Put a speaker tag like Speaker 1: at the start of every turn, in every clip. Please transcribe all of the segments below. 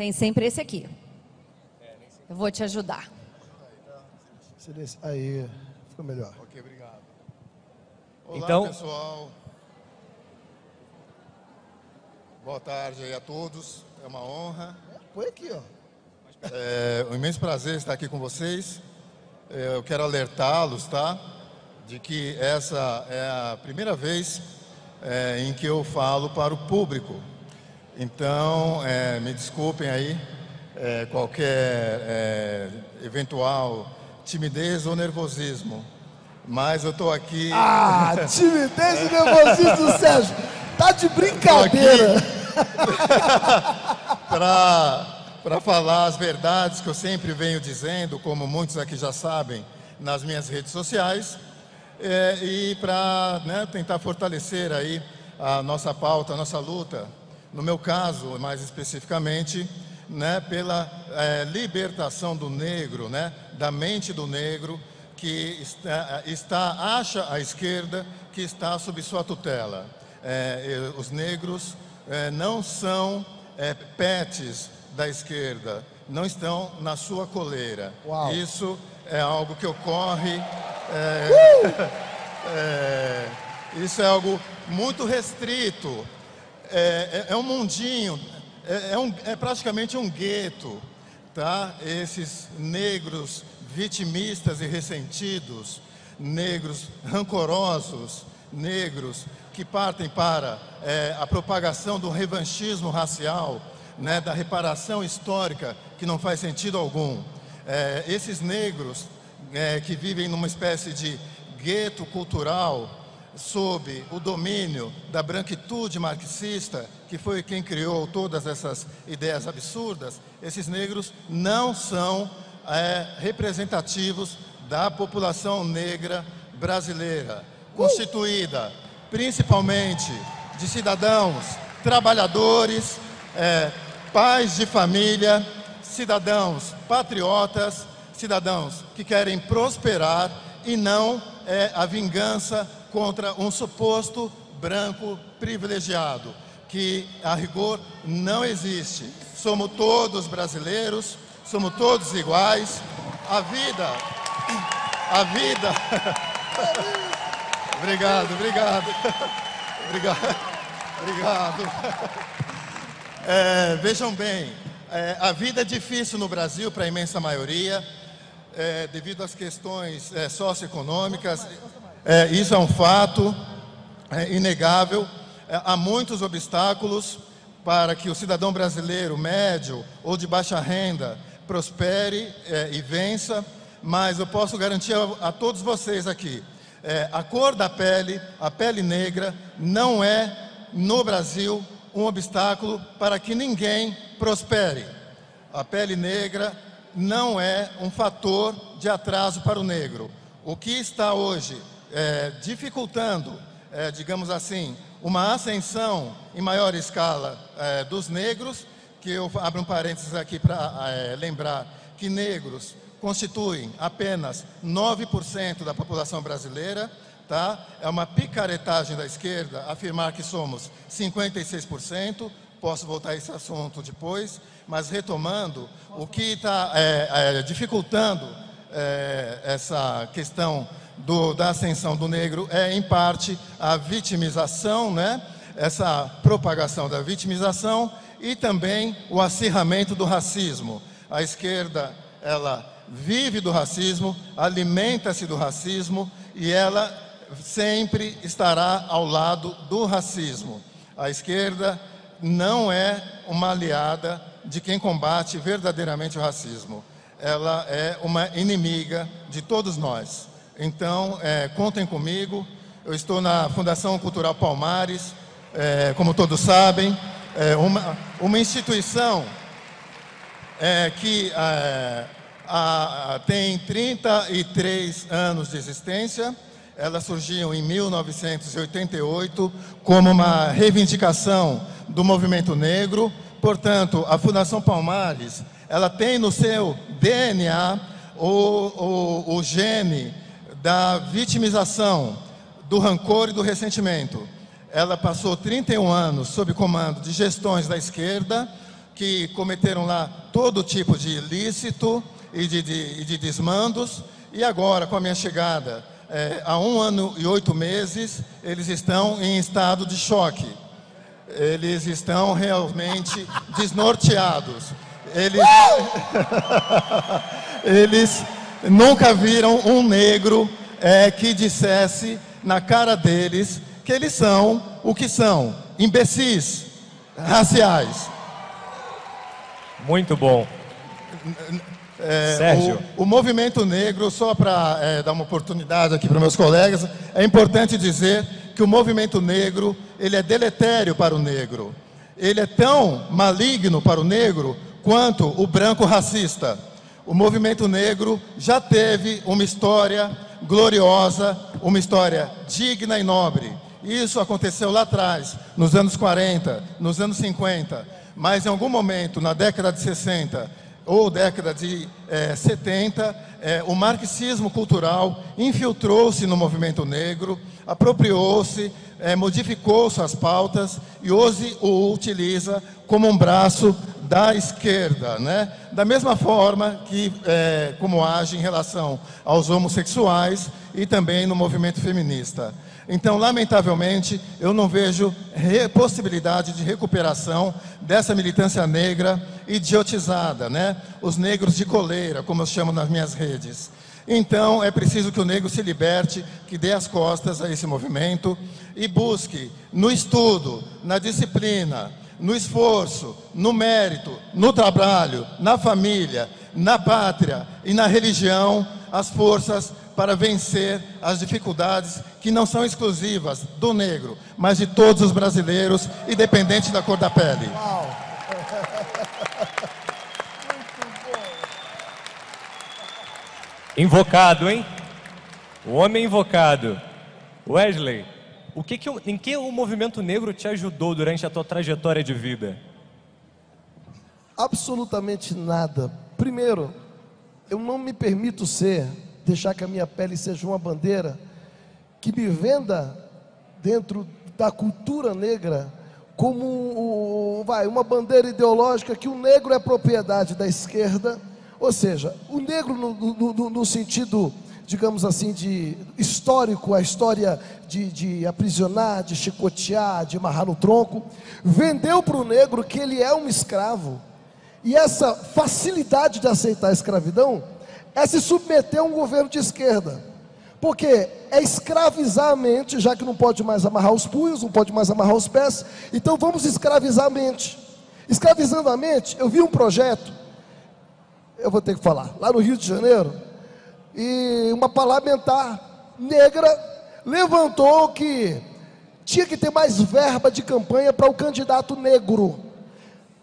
Speaker 1: Tem sempre esse aqui. Eu vou te ajudar.
Speaker 2: Aí, ficou melhor.
Speaker 3: Ok, obrigado. Olá,
Speaker 4: Então,
Speaker 3: pessoal. Boa tarde aí a todos. É uma honra.
Speaker 2: Põe aqui, ó.
Speaker 3: É um imenso prazer estar aqui com vocês. Eu quero alertá-los, tá? De que essa é a primeira vez em que eu falo para o público. Então, me desculpem aí qualquer eventual timidez ou nervosismo. Mas eu estou aqui...
Speaker 2: Ah, timidez e nervosismo, Sérgio. Tá de brincadeira.
Speaker 3: Para falar as verdades que eu sempre venho dizendo, como muitos aqui já sabem, nas minhas redes sociais, e para tentar fortalecer aí a nossa pauta, a nossa luta, no meu caso, mais especificamente, pela libertação do negro, da mente do negro, que acha a esquerda que está sob sua tutela. Os negros não são pets da esquerda, não estão na sua coleira.
Speaker 2: Uau.
Speaker 3: Isso é algo que ocorre... isso é algo muito restrito. É um mundinho, é praticamente um gueto, tá? Esses negros vitimistas e ressentidos, negros rancorosos, negros que partem para a propagação do revanchismo racial, da reparação histórica, que não faz sentido algum. Esses negros que vivem numa espécie de gueto cultural sob o domínio da branquitude marxista, que foi quem criou todas essas ideias absurdas, esses negros não são representativos da população negra brasileira, constituída principalmente de cidadãos trabalhadores, pais de família, cidadãos patriotas, cidadãos que querem prosperar e não a vingança contra um suposto branco privilegiado, que a rigor não existe. Somos todos brasileiros, somos todos iguais. A vida... Obrigado. Vejam bem, a vida é difícil no Brasil para a imensa maioria, devido às questões socioeconômicas. Isso é um fato inegável. Há muitos obstáculos para que o cidadão brasileiro médio ou de baixa renda prospere e vença, mas eu posso garantir a todos vocês aqui, a cor da pele, a pele negra, não é, no Brasil, um obstáculo para que ninguém prospere. A pele negra não é um fator de atraso para o negro. O que está hoje dificultando, digamos assim, uma ascensão em maior escala dos negros, que eu abro um parênteses aqui para lembrar que negros constituem apenas 9% da população brasileira, tá? É uma picaretagem da esquerda afirmar que somos 56%, posso voltar a esse assunto depois, mas retomando, o que está dificultando essa questão da ascensão do negro em parte, a vitimização, essa propagação da vitimização e também o acirramento do racismo. A esquerda, ela vive do racismo, alimenta-se do racismo e ela sempre estará ao lado do racismo. A esquerda não é uma aliada de quem combate verdadeiramente o racismo. Ela é uma inimiga de todos nós. Então, contem comigo. Eu estou na Fundação Cultural Palmares, como todos sabem, uma instituição que tem 33 anos de existência. Ela surgiu em 1988 como uma reivindicação do movimento negro. Portanto, a Fundação Palmares, ela tem no seu DNA o gene da vitimização, do rancor e do ressentimento. Ela passou 31 anos sob comando de gestões da esquerda, que cometeram lá todo tipo de ilícito e de desmandos, e agora, com a minha chegada, há 1 ano e 8 meses, eles estão em estado de choque. Eles estão realmente desnorteados. Eles nunca viram um negro que dissesse na cara deles que eles são o que são, imbecis raciais.
Speaker 4: Muito bom. Sérgio.
Speaker 3: O movimento negro, só para dar uma oportunidade aqui para meus colegas, é importante dizer que o movimento negro, ele é deletério para o negro. Ele é tão maligno para o negro quanto o branco racista. O movimento negro já teve uma história gloriosa, uma história digna e nobre. Isso aconteceu lá atrás, nos anos 40, nos anos 50, mas em algum momento, na década de 60 ou década de 70, o marxismo cultural infiltrou-se no movimento negro, apropriou-se, modificou suas pautas e hoje o utiliza como um braço da esquerda, né? Da mesma forma que como age em relação aos homossexuais e também no movimento feminista. Então, lamentavelmente, eu não vejo possibilidade de recuperação dessa militância negra idiotizada, né? Os negros de coleira, como eu chamo nas minhas redes. Então, é preciso que o negro se liberte, que dê as costas a esse movimento e busque no estudo, na disciplina, no esforço, no mérito, no trabalho, na família, na pátria e na religião, as forças para vencer as dificuldades que não são exclusivas do negro, mas de todos os brasileiros, independente da cor da pele.
Speaker 2: Uau.
Speaker 4: Invocado, hein? O homem invocado. Wesley, em que o movimento negro te ajudou durante a tua trajetória de vida?
Speaker 2: Absolutamente nada. Primeiro, eu não me permito deixar que a minha pele seja uma bandeira que me venda dentro da cultura negra como uma bandeira ideológica que o negro é propriedade da esquerda, ou seja, o negro no sentido, digamos assim, de histórico, a história de aprisionar, de chicotear, de amarrar no tronco, vendeu para o negro que ele é um escravo, e essa facilidade de aceitar a escravidão é se submeter a um governo de esquerda, porque é escravizar a mente, já que não pode mais amarrar os punhos, não pode mais amarrar os pés, então vamos escravizar a mente. Escravizando a mente, eu vi um projeto, eu vou ter que falar, lá no Rio de Janeiro, e uma parlamentar negra levantou que tinha que ter mais verba de campanha para o candidato negro.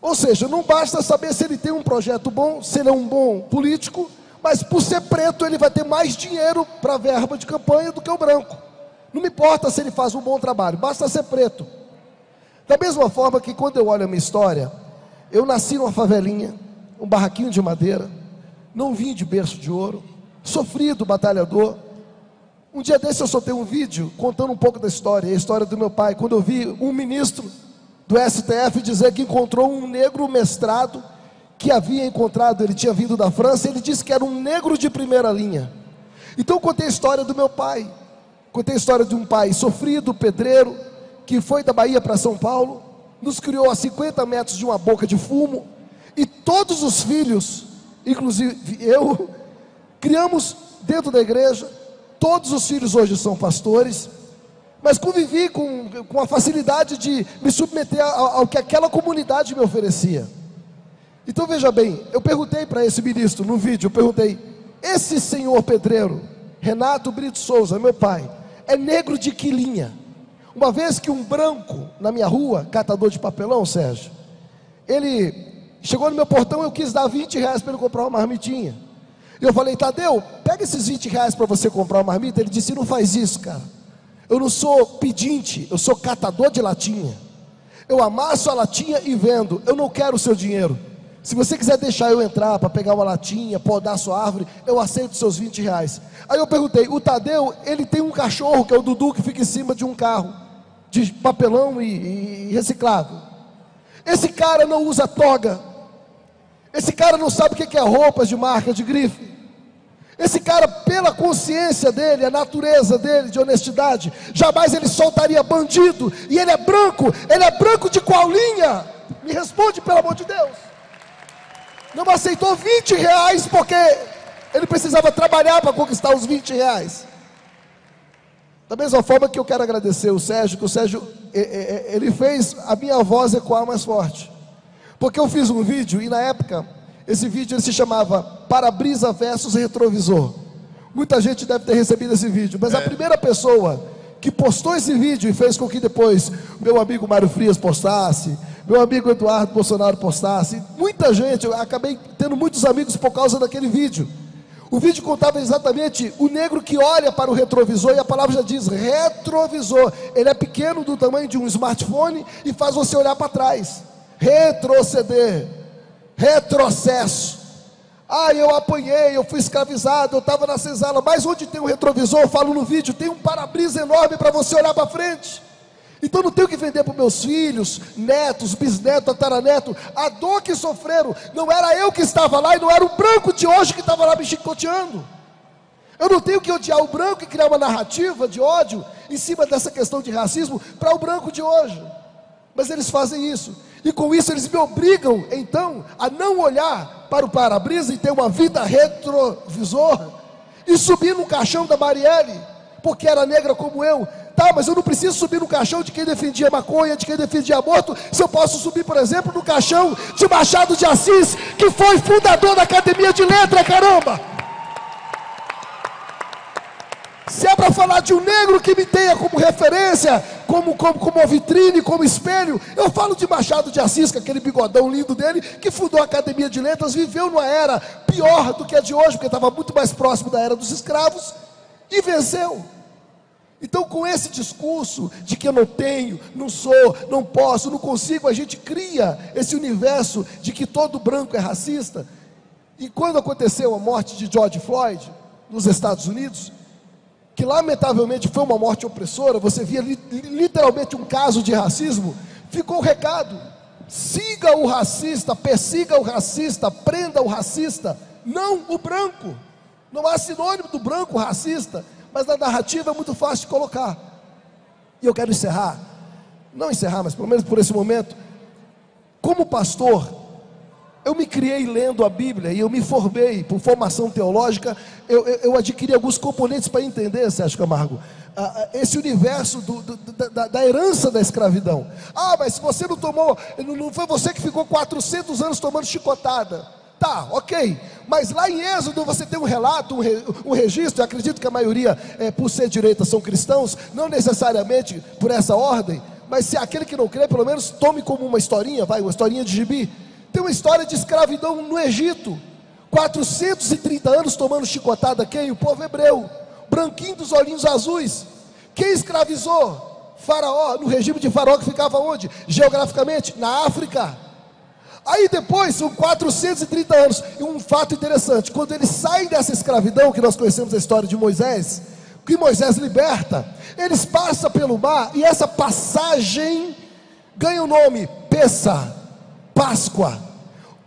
Speaker 2: Ou seja, não basta saber se ele tem um projeto bom, se ele é um bom político, mas por ser preto ele vai ter mais dinheiro para verba de campanha do que o branco. Não me importa se ele faz um bom trabalho, basta ser preto. Da mesma forma que quando eu olho a minha história, eu nasci numa favelinha, um barraquinho de madeira, não vim de berço de ouro, sofrido, batalhador. Um dia desse eu soltei um vídeo contando um pouco da história, a história do meu pai, quando eu vi um ministro do STF dizer que encontrou um negro mestrado, que havia encontrado, ele tinha vindo da França, ele disse que era um negro de primeira linha. Então eu contei a história do meu pai, contei a história de um pai sofrido, pedreiro, que foi da Bahia para São Paulo, nos criou a 50 metros de uma boca de fumo, e todos os filhos, inclusive eu, criamos dentro da igreja. Todos os filhos hoje são pastores, mas convivi com a facilidade de me submeter ao que aquela comunidade me oferecia. Então veja bem, eu perguntei para esse ministro no vídeo, eu perguntei: esse senhor pedreiro, Renato Brito Souza, meu pai, é negro de que linha? Uma vez que um branco na minha rua, catador de papelão, Sérgio, ele chegou no meu portão, eu quis dar 20 reais para ele comprar uma marmitinha. E eu falei: Tadeu, pega esses 20 reais para você comprar uma marmita. Ele disse: não faz isso, cara. Eu não sou pedinte, eu sou catador de latinha. Eu amasso a latinha e vendo. Eu não quero o seu dinheiro. Se você quiser deixar eu entrar para pegar uma latinha, podar sua árvore, eu aceito seus 20 reais. Aí eu perguntei: o Tadeu, ele tem um cachorro, que é o Dudu, que fica em cima de um carro de papelão e reciclável. Esse cara não usa toga. Esse cara não sabe o que é roupas de marca, de grife. Esse cara, pela consciência dele, a natureza dele de honestidade, jamais ele soltaria bandido. E ele é branco de qual linha? Me responde, pelo amor de Deus. Não aceitou R$20 porque ele precisava trabalhar para conquistar os R$20. Da mesma forma que eu quero agradecer o Sérgio, que o Sérgio, ele fez a minha voz ecoar mais forte. Porque eu fiz um vídeo, e na época, esse vídeo ele se chamava Para-brisa versus Retrovisor. Muita gente deve ter recebido esse vídeo, mas a primeira pessoa que postou esse vídeo e fez com que depois meu amigo Mário Frias postasse, meu amigo Eduardo Bolsonaro postasse, muita gente, eu acabei tendo muitos amigos por causa daquele vídeo. O vídeo contava exatamente o negro que olha para o retrovisor, e a palavra já diz retrovisor. Ele é pequeno, do tamanho de um smartphone, e faz você olhar para trás. Retroceder, retrocesso. Eu apanhei, eu fui escravizado, eu estava na senzala. Mas onde tem um retrovisor, eu falo no vídeo, tem um para-brisa enorme para você olhar para frente. Então não tenho que vender para os meus filhos, netos, bisnetos, tataraneto. A dor que sofreram, não era eu que estava lá, e não era o branco de hoje que estava lá me chicoteando. Eu não tenho que odiar o branco e criar uma narrativa de ódio em cima dessa questão de racismo para o branco de hoje. Mas eles fazem isso, e com isso eles me obrigam então a não olhar para o para-brisa e ter uma vida retrovisor e subir no caixão da Marielle, porque era negra como eu. Tá, mas eu não preciso subir no caixão de quem defendia maconha, de quem defendia aborto, se eu posso subir, por exemplo, no caixão de Machado de Assis, que foi fundador da Academia de Letras, caramba! Se é para falar de um negro que me tenha como referência, como vitrine, como espelho, eu falo de Machado de Assis, com aquele bigodão lindo dele, que fundou a Academia de Letras, viveu numa era pior do que a de hoje, porque estava muito mais próximo da era dos escravos, e venceu. Então, com esse discurso de que eu não tenho, não sou, não posso, não consigo, a gente cria esse universo de que todo branco é racista. E quando aconteceu a morte de George Floyd, nos Estados Unidos, que lamentavelmente foi uma morte opressora, você via literalmente um caso de racismo, ficou o recado: siga o racista, persiga o racista, prenda o racista, não o branco. Não há sinônimo do branco racista, mas na narrativa é muito fácil de colocar. E eu quero encerrar, não encerrar, mas pelo menos por esse momento. Como pastor, eu me criei lendo a Bíblia, e eu me formei por formação teológica. Eu adquiri alguns componentes para entender, Sérgio Camargo, esse universo da herança da escravidão. Mas se você não tomou, não foi você que ficou 400 anos tomando chicotada. Tá, ok, mas lá em Êxodo você tem um relato, um registro. Eu acredito que a maioria, por ser direita, são cristãos, não necessariamente por essa ordem, mas se aquele que não crê, pelo menos tome como uma historinha, uma historinha de gibi. Tem uma história de escravidão no Egito, 430 anos tomando chicotada. Quem? O povo hebreu, branquinho dos olhinhos azuis. Quem escravizou? Faraó, no regime de Faraó, que ficava onde? Geograficamente, na África. Aí depois, são 430 anos, e um fato interessante: quando eles saem dessa escravidão, que nós conhecemos a história de Moisés, que Moisés liberta, eles passam pelo mar, e essa passagem ganha o nome Pessa, Páscoa.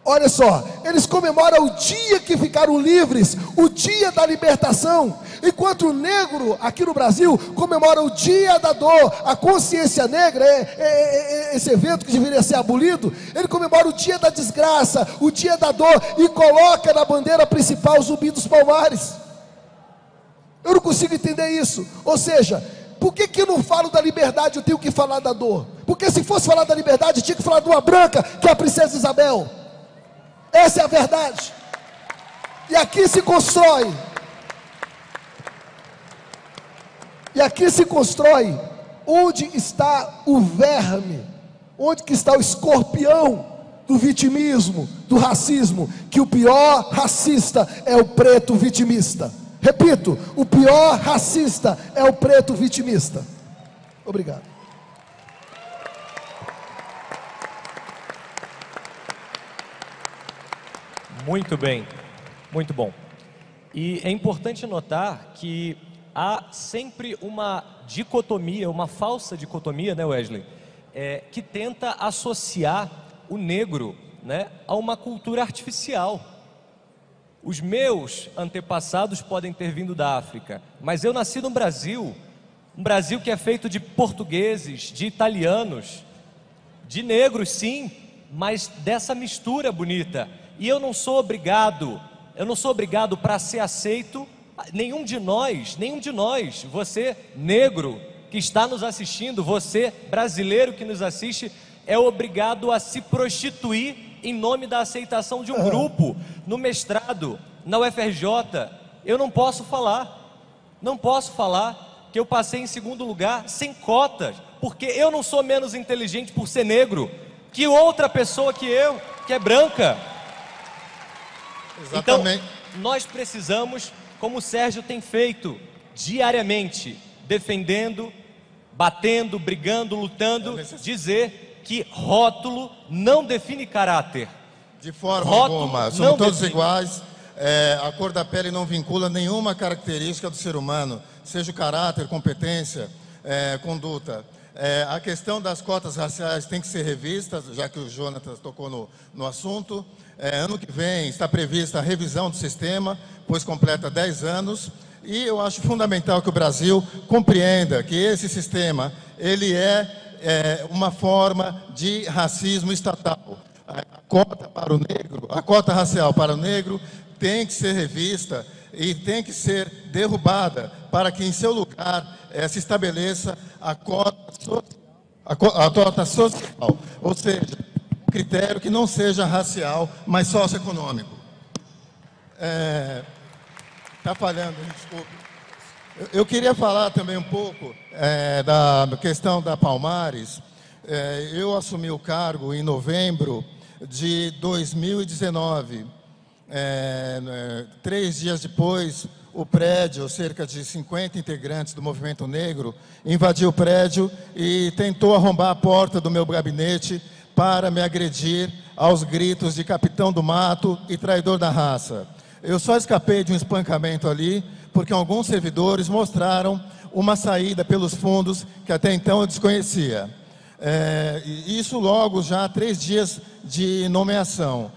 Speaker 2: Olha só, eles comemoram o dia que ficaram livres, o dia da libertação, enquanto o negro aqui no Brasil comemora o dia da dor. A consciência negra, esse evento que deveria ser abolido, ele comemora o dia da desgraça, o dia da dor, e coloca na bandeira principal o Zumbi dos Palmares. Eu não consigo entender isso. Ou seja, por que eu não falo da liberdade, eu tenho que falar da dor? Porque se fosse falar da liberdade, tinha que falar de uma branca, que é a princesa Isabel. Essa é a verdade. E aqui se constrói. Onde está o verme, onde que está o escorpião do vitimismo, do racismo, que o pior racista é o preto vitimista. Repito, o pior racista é o preto vitimista. Obrigado.
Speaker 4: Muito bem, muito bom. E é importante notar que há sempre uma dicotomia, uma falsa dicotomia, né, Wesley? que tenta associar o negro, né, a uma cultura artificial. Os meus antepassados podem ter vindo da África, mas eu nasci no Brasil, um Brasil que é feito de portugueses, de italianos, de negros sim, mas dessa mistura bonita. E eu não sou obrigado para ser aceito, nenhum de nós, você negro que está nos assistindo, você brasileiro que nos assiste, é obrigado a se prostituir em nome da aceitação de um grupo. No mestrado, na UFRJ, eu não posso falar que eu passei em segundo lugar sem cotas, porque eu não sou menos inteligente por ser negro que outra pessoa que eu, que é branca.
Speaker 3: Exatamente.
Speaker 4: Então, nós precisamos, como o Sérgio tem feito diariamente, defendendo, batendo, brigando, lutando, dizer que rótulo não define caráter.
Speaker 3: De forma
Speaker 4: Rótulo
Speaker 3: alguma,
Speaker 4: não
Speaker 3: somos todos
Speaker 4: define.
Speaker 3: iguais. A cor da pele não vincula nenhuma característica do ser humano, seja o caráter, competência, conduta. A questão das cotas raciais tem que ser revista, já que o Jonatas tocou no assunto. Ano que vem está prevista a revisão do sistema, pois completa 10 anos. E eu acho fundamental que o Brasil compreenda que esse sistema ele é uma forma de racismo estatal. A cota para o negro, a cota racial para o negro tem que ser revista e tem que ser derrubada para que em seu lugar se estabeleça a cota social, ou seja, um critério que não seja racial, mas socioeconômico. Está falhando, desculpe. Eu queria falar também um pouco da questão da Palmares. Eu assumi o cargo em novembro de 2019. 3 dias depois, o prédio, cerca de 50 integrantes do movimento negro, invadiu o prédio e tentou arrombar a porta do meu gabinete para me agredir aos gritos de capitão do mato e traidor da raça. Eu só escapei de um espancamento ali, porque alguns servidores mostraram uma saída pelos fundos que até então eu desconhecia. Isso logo já 3 dias de nomeação.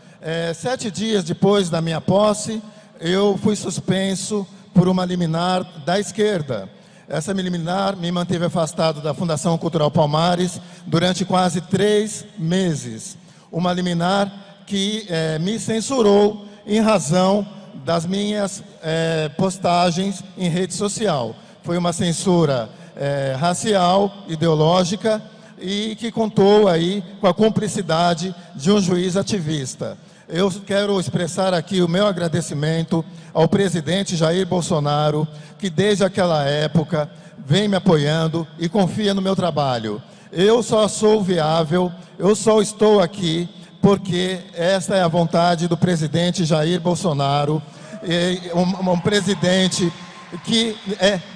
Speaker 3: 7 dias depois da minha posse, eu fui suspenso por uma liminar da esquerda. Essa liminar me manteve afastado da Fundação Cultural Palmares durante quase 3 meses. Uma liminar que me censurou em razão das minhas postagens em rede social. Foi uma censura racial, ideológica, e que contou aí com a cumplicidade de um juiz ativista. Eu quero expressar aqui o meu agradecimento ao presidente Jair Bolsonaro, que desde aquela época vem me apoiando e confia no meu trabalho. Eu só sou viável, eu só estou aqui porque esta é a vontade do presidente Jair Bolsonaro, um presidente que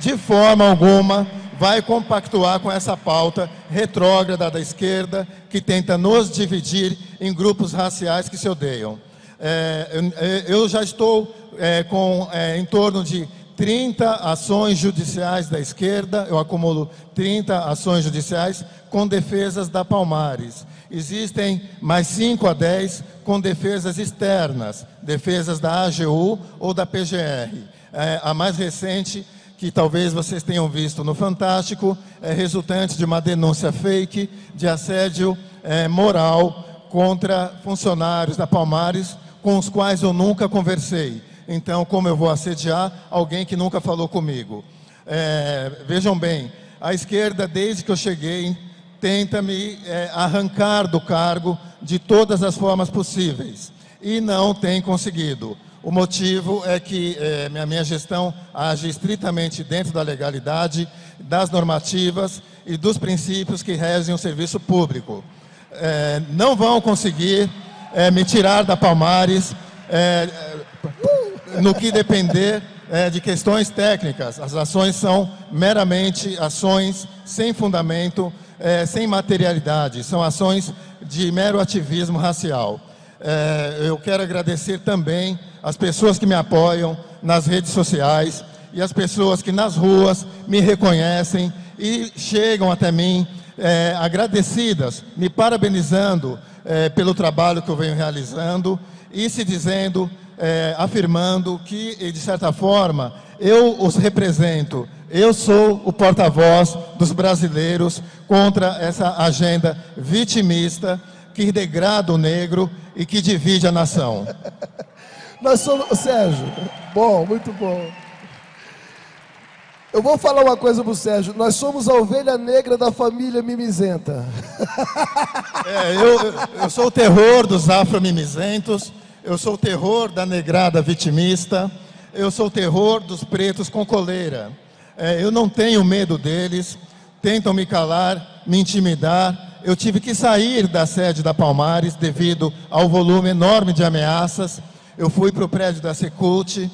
Speaker 3: de forma alguma vai compactuar com essa pauta retrógrada da esquerda que tenta nos dividir em grupos raciais que se odeiam. Eu já estou com em torno de 30 ações judiciais da esquerda, eu acumulo 30 ações judiciais com defesas da Palmares. Existem mais 5 a 10 com defesas externas, defesas da AGU ou da PGR. A mais recente, que talvez vocês tenham visto no Fantástico, é resultante de uma denúncia fake de assédio moral contra funcionários da Palmares, com os quais eu nunca conversei. Então, como eu vou assediar alguém que nunca falou comigo? Vejam bem, a esquerda, desde que eu cheguei, tenta me arrancar do cargo de todas as formas possíveis, e não tem conseguido. O motivo é que a minha gestão age estritamente dentro da legalidade, das normativas e dos princípios que regem o serviço público. Não vão conseguir me tirar da Palmares no que depender de questões técnicas. As ações são meramente ações sem fundamento, sem materialidade. São ações de mero ativismo racial. Eu quero agradecer também as pessoas que me apoiam nas redes sociais e as pessoas que nas ruas me reconhecem e chegam até mim agradecidas, me parabenizando pelo trabalho que eu venho realizando e se dizendo, afirmando que, de certa forma, eu os represento. Eu sou o porta-voz dos brasileiros contra essa agenda vitimista que degrada o negro e que divide a nação.
Speaker 2: Nós somos... Sérgio, bom, muito bom. Eu vou falar uma coisa pro Sérgio. Nós somos a ovelha negra da família mimizenta.
Speaker 3: Eu sou o terror dos afro-mimizentos, eu sou o terror da negrada vitimista, eu sou o terror dos pretos com coleira. Eu não tenho medo deles, tentam me calar, me intimidar. Eu tive que sair da sede da Palmares devido ao volume enorme de ameaças. Eu fui para o prédio da Secult,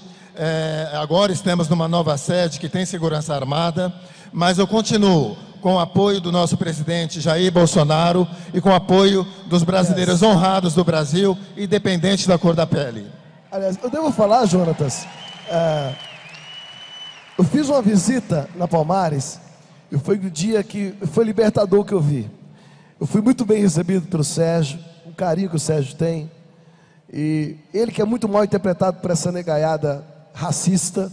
Speaker 3: agora estamos numa nova sede que tem segurança armada, mas eu continuo com o apoio do nosso presidente Jair Bolsonaro e com o apoio dos brasileiros honrados do Brasil, independente da cor da pele.
Speaker 2: Aliás, eu devo falar, Jonatas, eu fiz uma visita na Palmares e foi o dia que foi libertador que eu vi. Eu fui muito bem recebido pelo Sérgio, o carinho que o Sérgio tem. E ele, que é muito mal interpretado por essa negaiada racista,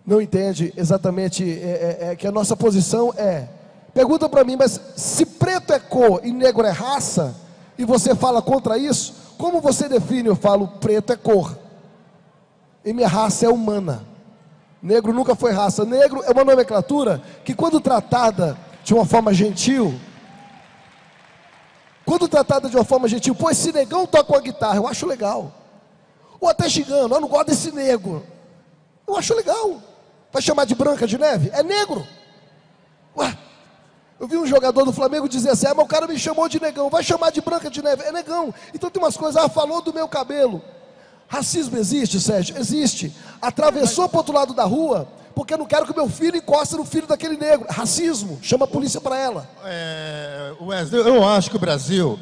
Speaker 2: não entende exatamente que a nossa posição pergunta para mim, mas se preto é cor e negro é raça, e você fala contra isso, como você define? Eu falo, preto é cor e minha raça é humana. Negro nunca foi raça. Negro é uma nomenclatura que, quando tratada de uma forma gentil, pô, esse negão toca uma guitarra, eu acho legal. Ou até xingando, eu não gosto desse negro, eu acho legal. Vai chamar de Branca de Neve? É negro. Ué, eu vi um jogador do Flamengo dizer assim, mas o cara me chamou de negão, vai chamar de Branca de Neve? É negão. Então tem umas coisas, falou do meu cabelo. Racismo existe, Sérgio? Existe. Atravessou para o outro lado da rua, porque eu não quero que meu filho encoste no filho daquele negro. Racismo, chama a polícia para ela.
Speaker 3: Wesley, eu acho que o Brasil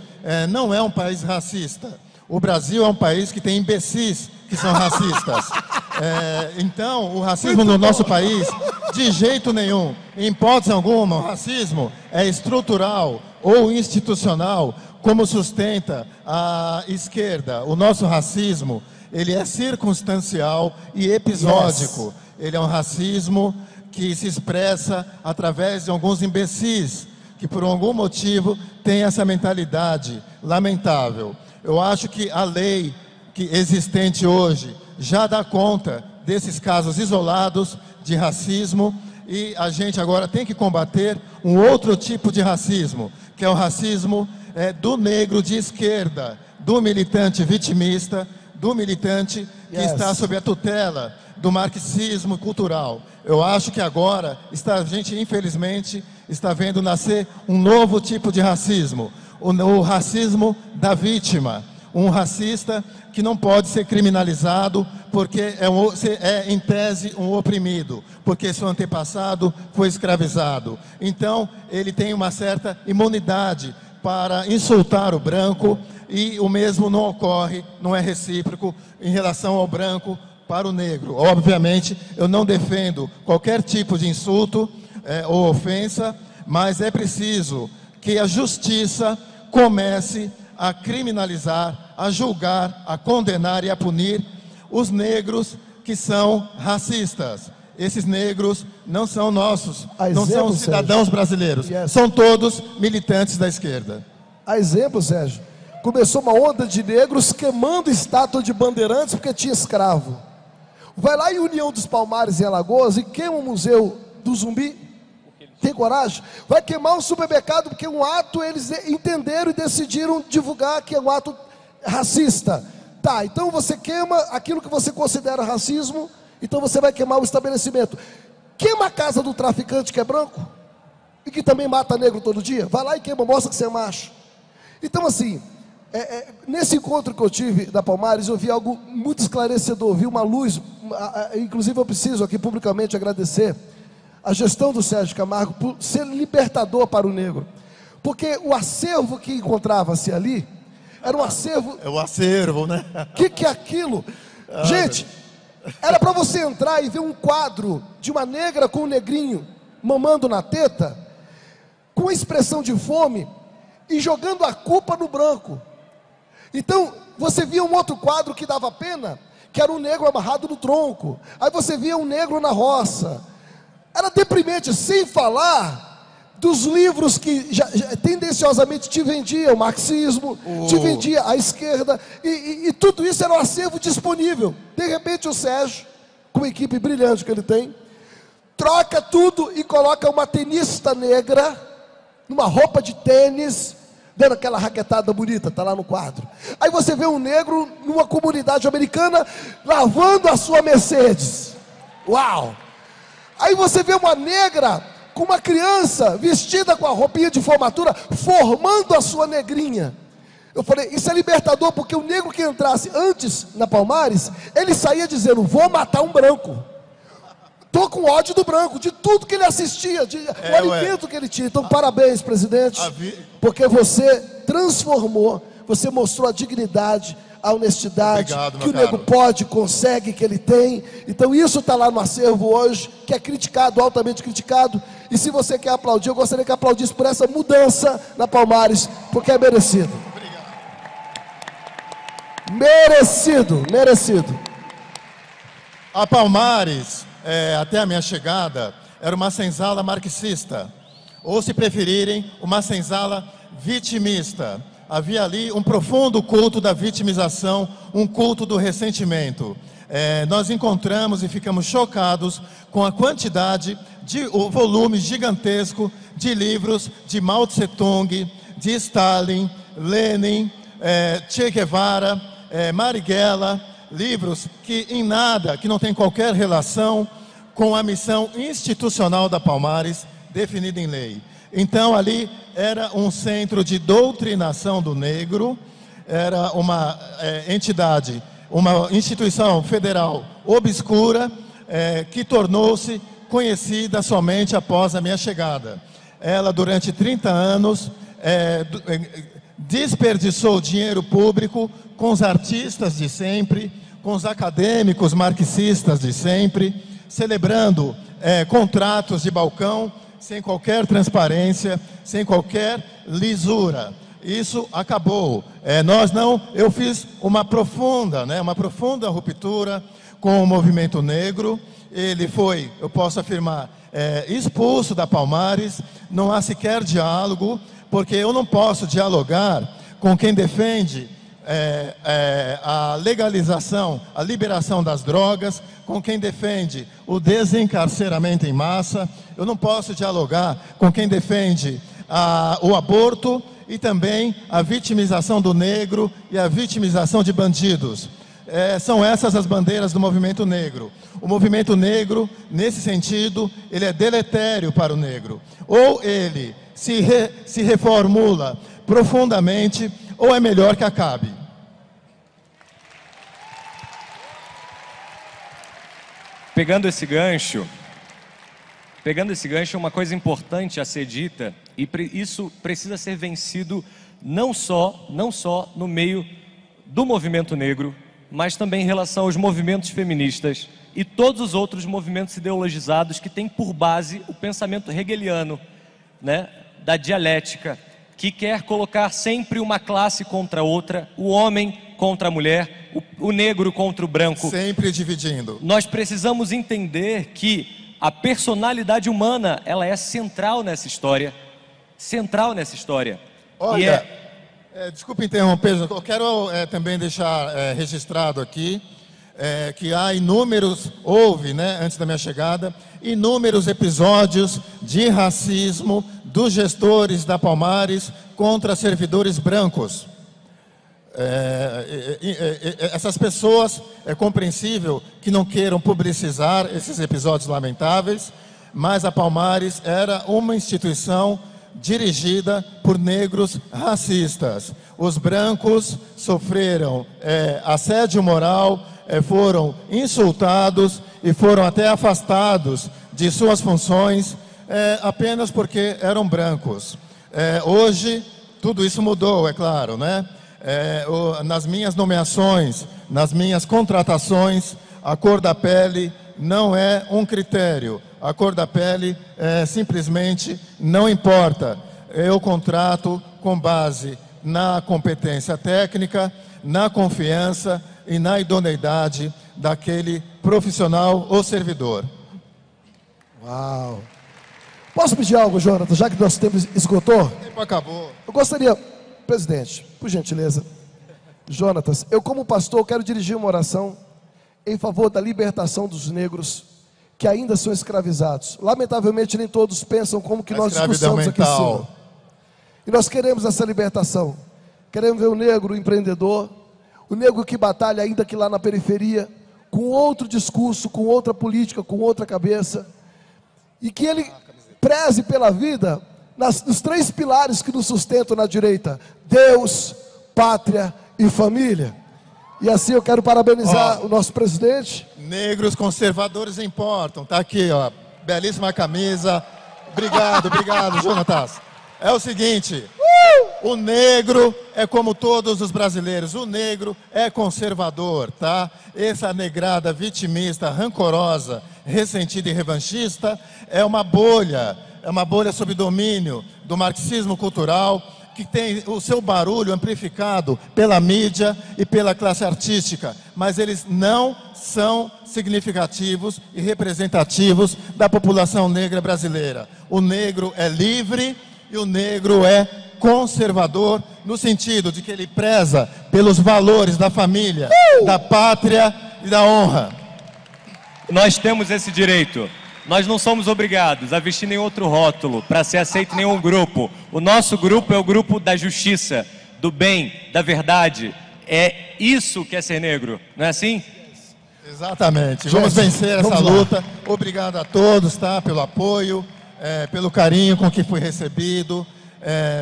Speaker 3: não é um país racista. O Brasil é um país que tem imbecis que são racistas. Então, o racismo no nosso país, de jeito nenhum, em hipótese alguma, o racismo é estrutural ou institucional, como sustenta a esquerda. O nosso racismo, ele é circunstancial e episódico. Yes. Ele é um racismo que se expressa através de alguns imbecis, que por algum motivo têm essa mentalidade lamentável. Eu acho que a lei que existente hoje já dá conta desses casos isolados de racismo, e a gente agora tem que combater um outro tipo de racismo, que é o racismo do negro de esquerda, do militante vitimista, do militante que está sob a tutela do marxismo cultural. Eu acho que agora a gente, infelizmente, está vendo nascer um novo tipo de racismo, o racismo da vítima, um racista que não pode ser criminalizado porque é em tese um oprimido, porque seu antepassado foi escravizado. Então, ele tem uma certa imunidade para insultar o branco, e o mesmo não ocorre, não é recíproco em relação ao branco para o negro. Obviamente, eu não defendo qualquer tipo de insulto ou ofensa, mas é preciso que a justiça comece a criminalizar, a julgar, a condenar e a punir os negros que são racistas. Esses negros não são nossos, não são cidadãos brasileiros, são todos militantes da esquerda.
Speaker 2: A exemplo, Sérgio, começou uma onda de negros queimando estátua de bandeirantes porque tinha escravo. Vai lá em União dos Palmares, em Alagoas, e queima o Museu do Zumbi. Tem coragem? Vai queimar um supermercado porque um ato eles entenderam e decidiram divulgar que é um ato racista. Tá, então você queima aquilo que você considera racismo, então você vai queimar o estabelecimento. Queima a casa do traficante que é branco e que também mata negro todo dia. Vai lá e queima, mostra que você é macho. Então, assim, nesse encontro que eu tive da Palmares, eu vi algo muito esclarecedor, vi uma luz. Inclusive eu preciso aqui publicamente agradecer a gestão do Sérgio Camargo por ser libertador para o negro, porque o acervo que encontrava-se ali era um acervo.
Speaker 3: É o acervo, né?
Speaker 2: Que é aquilo? Gente, era para você entrar e ver um quadro de uma negra com um negrinho mamando na teta. com expressão de fome e jogando a culpa no branco. Então, você via um outro quadro que dava pena, que era um negro amarrado no tronco. Aí você via um negro na roça. Era deprimente, sem falar dos livros que tendenciosamente te vendia o marxismo, te vendia a esquerda, e tudo isso era um acervo disponível. De repente o Sérgio, com a equipe brilhante que ele tem, troca tudo e coloca uma tenista negra, numa roupa de tênis, dando aquela raquetada bonita, está lá no quadro. Aí você vê um negro numa comunidade americana, lavando a sua Mercedes. Uau! Aí você vê uma negra com uma criança vestida com a roupinha de formatura, formando a sua negrinha. Eu falei, isso é libertador, porque o negro que entrasse antes na Palmares, ele saía dizendo, vou matar um branco. Estou com ódio do branco, de tudo que ele assistia, o alimento que ele tinha. Então, parabéns, presidente, porque você transformou, você mostrou a dignidade, a honestidade. Obrigado, que o nego pode, consegue, que ele tem. Então isso está lá no acervo hoje, que é criticado, altamente criticado. E se você quer aplaudir, eu gostaria que aplaudisse por essa mudança na Palmares, porque é merecido. Obrigado. Merecido.
Speaker 3: A Palmares, até a minha chegada, era uma senzala marxista, ou se preferirem, uma senzala vitimista. Havia ali um profundo culto da vitimização, um culto do ressentimento. Nós encontramos e ficamos chocados com a quantidade, o volume gigantesco de livros de Mao Tse-tung, de Stalin, Lenin, Che Guevara, Marighella, livros que em nada, que não tem qualquer relação com a missão institucional da Palmares, definida em lei. Então ali era um centro de doutrinação do negro, era uma entidade, uma instituição federal obscura, que tornou-se conhecida somente após a minha chegada. Ela durante 30 anos desperdiçou dinheiro público com os artistas de sempre, com os acadêmicos marxistas de sempre, celebrando contratos de balcão, sem qualquer transparência, sem qualquer lisura. Isso acabou. Eu fiz uma profunda ruptura com o movimento negro. Ele foi, eu posso afirmar, expulso da Palmares. Não há sequer diálogo, porque eu não posso dialogar com quem defende a legalização, a liberação das drogas, com quem defende o desencarceramento em massa. Eu não posso dialogar com quem defende o aborto e também a vitimização do negro e a vitimização de bandidos. São essas as bandeiras do movimento negro. O movimento negro, nesse sentido, ele é deletério para o negro. Ou ele se reformula profundamente, ou é melhor que acabe.
Speaker 4: Pegando esse gancho, uma coisa importante a ser dita, e isso precisa ser vencido não só no meio do movimento negro, mas também em relação aos movimentos feministas e todos os outros movimentos ideologizados que têm por base o pensamento hegeliano, né, da dialética, que quer colocar sempre uma classe contra outra, o homem contra a mulher, o negro contra o branco.
Speaker 3: Sempre dividindo.
Speaker 4: Nós precisamos entender que a personalidade humana, ela é central nessa história.
Speaker 3: Olha, desculpe interromper, eu quero também deixar registrado aqui que houve, né, antes da minha chegada, inúmeros episódios de racismo dos gestores da Palmares contra servidores brancos. Essas pessoas, é compreensível que não queiram publicizar esses episódios lamentáveis, mas a Palmares era uma instituição dirigida por negros racistas. Os brancos sofreram assédio moral, foram insultados e foram até afastados de suas funções apenas porque eram brancos. Hoje tudo isso mudou, é claro, né? Nas minhas nomeações, nas minhas contratações, a cor da pele não é um critério. A cor da pele simplesmente não importa. Eu contrato com base na competência técnica, na confiança e na idoneidade daquele profissional ou servidor.
Speaker 2: Uau! Posso pedir algo, Jonathan, já que nosso tempo esgotou?
Speaker 3: O tempo acabou.
Speaker 2: Eu gostaria, presidente, por gentileza, Jonatas, eu como pastor quero dirigir uma oração em favor da libertação dos negros que ainda são escravizados. Lamentavelmente nem todos pensam como que nós discussamos aqui em cima. E nós queremos essa libertação. Queremos ver o negro empreendedor, o negro que batalha ainda que lá na periferia, com outro discurso, com outra política, com outra cabeça, e que ele preze pela vida nos 3 pilares que nos sustentam na direita: Deus, pátria e família. E assim eu quero parabenizar o nosso presidente.
Speaker 3: Negros conservadores importam. Tá aqui, ó, belíssima camisa. Obrigado, obrigado, Jonatas. É o seguinte, o negro é como todos os brasileiros, o negro é conservador, tá? Essa negrada vitimista, rancorosa, ressentida e revanchista é uma bolha sob domínio do marxismo cultural, que tem o seu barulho amplificado pela mídia e pela classe artística, mas eles não são significativos e representativos da população negra brasileira. O negro é livre e o negro é conservador, no sentido de que ele preza pelos valores da família, da pátria e da honra.
Speaker 4: Nós temos esse direito. Nós não somos obrigados a vestir nenhum outro rótulo para ser aceito em nenhum grupo. O nosso grupo é o grupo da justiça, do bem, da verdade. É isso que é ser negro, não é assim?
Speaker 3: Exatamente. Vamos vencer essa luta. Obrigado a todos, tá? Pelo apoio, pelo carinho com que fui recebido,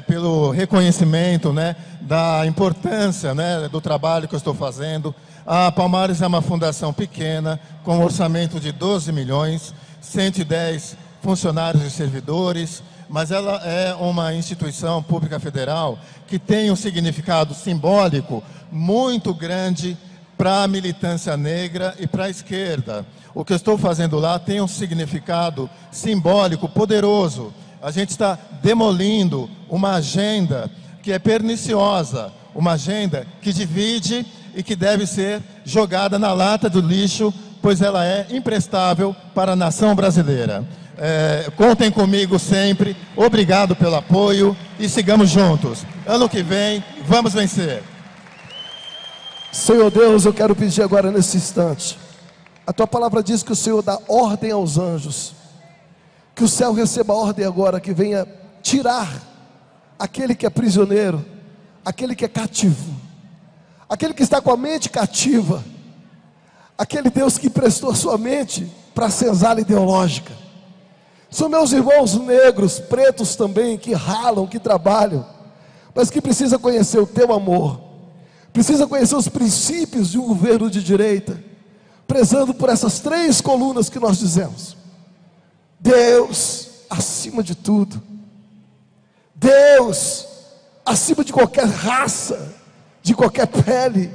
Speaker 3: pelo reconhecimento, né, da importância, né, do trabalho que eu estou fazendo. A Palmares é uma fundação pequena, com um orçamento de 12 milhões, 110 funcionários e servidores, mas ela é uma instituição pública federal que tem um significado simbólico muito grande para a militância negra e para a esquerda. O que eu estou fazendo lá tem um significado simbólico poderoso. A gente está demolindo uma agenda que é perniciosa, uma agenda que divide e que deve ser jogada na lata do lixo, pois ela é imprestável para a nação brasileira. Contem comigo sempre, obrigado pelo apoio e sigamos juntos. Ano que vem, vamos vencer.
Speaker 2: Senhor Deus, eu quero pedir agora nesse instante, a Tua palavra diz que o Senhor dá ordem aos anjos, que o céu receba ordem agora, que venha tirar aquele que é prisioneiro, aquele que é cativo, aquele que está com a mente cativa, aquele Deus que emprestou a sua mente para a senzala ideológica. São meus irmãos negros, pretos também, que ralam, que trabalham, mas que precisam conhecer o Teu amor, precisa conhecer os princípios de um governo de direita, prezando por essas 3 colunas que nós dizemos: Deus acima de tudo, Deus acima de qualquer raça, de qualquer pele,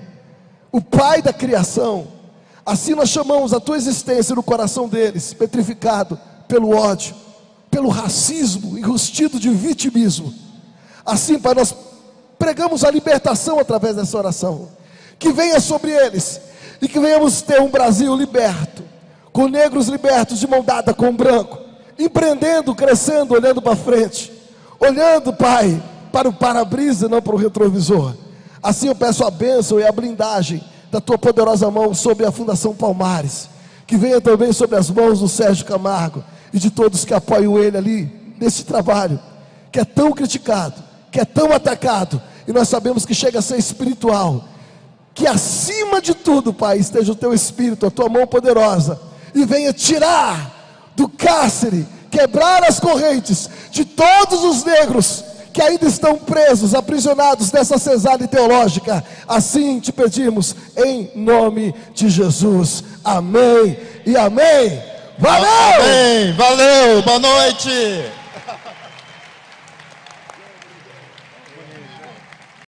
Speaker 2: o Pai da criação. Assim nós chamamos a Tua existência no coração deles, petrificado pelo ódio, pelo racismo, enrustido de vitimismo. Assim, Pai, nós pregamos a libertação através dessa oração, que venha sobre eles, e que venhamos ter um Brasil liberto, com negros libertos de mão dada com o branco, empreendendo, crescendo, olhando para frente, olhando, Pai, para o para-brisa, não para o retrovisor. Assim eu peço a bênção e a blindagem da Tua poderosa mão sobre a Fundação Palmares, que venha também sobre as mãos do Sérgio Camargo e de todos que apoiam ele ali nesse trabalho, que é tão criticado, que é tão atacado, e nós sabemos que chega a ser espiritual. Que acima de tudo, Pai, esteja o Teu Espírito, a Tua mão poderosa, e venha tirar do cárcere, quebrar as correntes de todos os negros que ainda estão presos, aprisionados nessa senzala ideológica. Assim te pedimos, em nome de Jesus. Amém e amém. Valeu!
Speaker 3: Amém, valeu, boa noite.